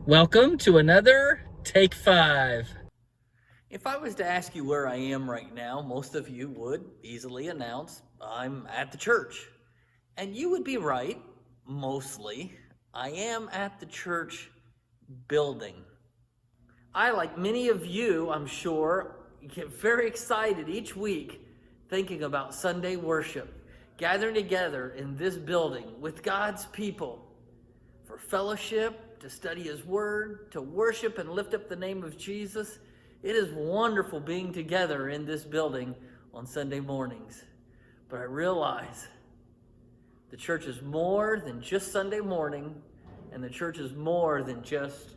Welcome to another Take 5. If I was to ask you where I am right now, most of you would easily announce I'm at the church. And you would be right, mostly. I am at the church building. I, like many of you, I'm sure, get very excited each week thinking about Sunday worship, gathering together in this building with God's people for fellowship, to study His Word, to worship and lift up the name of Jesus. It is wonderful being together in this building on Sunday mornings. But I realize the church is more than just Sunday morning, and the church is more than just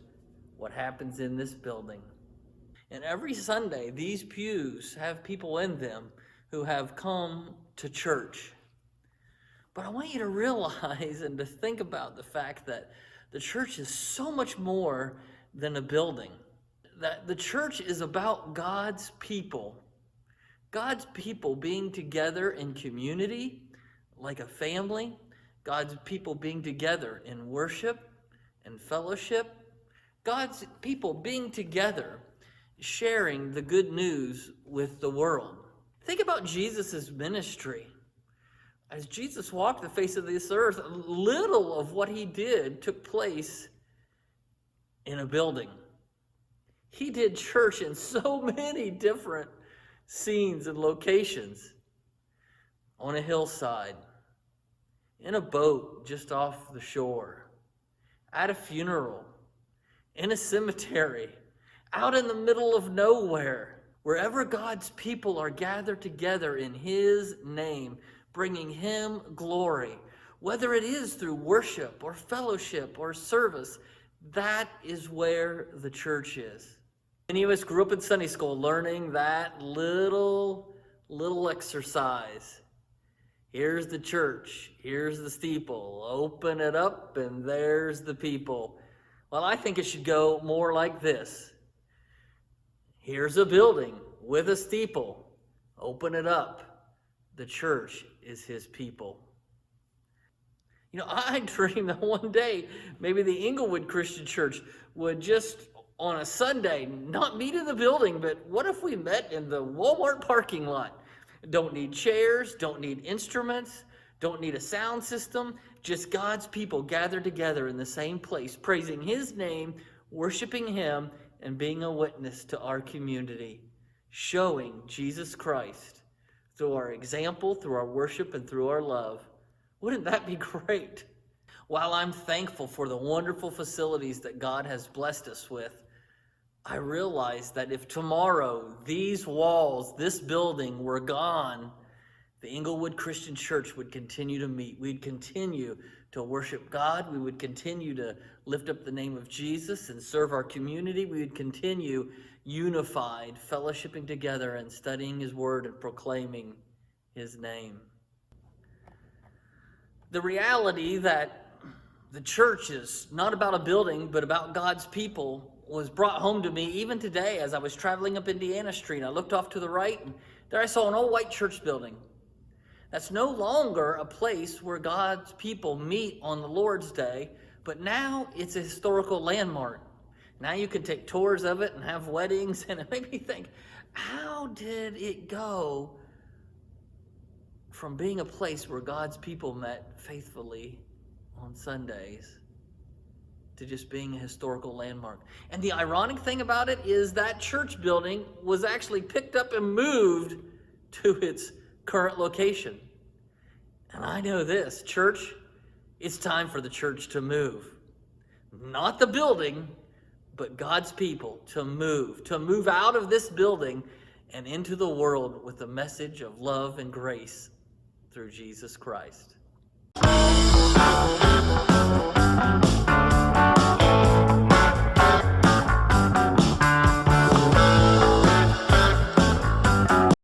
what happens in this building. And every Sunday, these pews have people in them who have come to church. But I want you to realize and to think about the fact that the church is so much more than a building. That the church is about God's people. God's people being together in community, like a family. God's people being together in worship and fellowship. God's people being together, sharing the good news with the world. Think about Jesus' ministry. As Jesus walked the face of this earth, little of what He did took place in a building. He did church in so many different scenes and locations. On a hillside, in a boat just off the shore, at a funeral, in a cemetery, out in the middle of nowhere. Wherever God's people are gathered together in His name, bringing Him glory, whether it is through worship or fellowship or service, that is where the church is. Many of us grew up in Sunday school learning that little exercise. Here's the church, here's the steeple, open it up and there's the people. Well, I think it should go more like this. Here's a building with a steeple, open it up. The church is His people. You know, I dream that one day maybe the Inglewood Christian Church would just on a Sunday not meet in the building, but what if we met in the Walmart parking lot? Don't need chairs, don't need instruments, don't need a sound system, just God's people gathered together in the same place, praising His name, worshiping Him, and being a witness to our community, showing Jesus Christ through our example, through our worship, and through our love. Wouldn't that be great? While I'm thankful for the wonderful facilities that God has blessed us with, I realize that if tomorrow these walls, this building were gone, the Inglewood Christian Church would continue to meet. We'd continue to worship God. We would continue to lift up the name of Jesus and serve our community. We would continue unified, fellowshipping together and studying His Word and proclaiming His name. The reality that the church is not about a building, but about God's people was brought home to me even today as I was traveling up Indiana Street. I looked off to the right, and there I saw an old white church building. That's no longer a place where God's people meet on the Lord's Day, but now it's a historical landmark. Now you can take tours of it and have weddings, and it made me think, how did it go from being a place where God's people met faithfully on Sundays to just being a historical landmark? And the ironic thing about it is that church building was actually picked up and moved to its current location. And I know this, church, it's time for the church to move. Not the building, but God's people to move out of this building and into the world with the message of love and grace through Jesus Christ.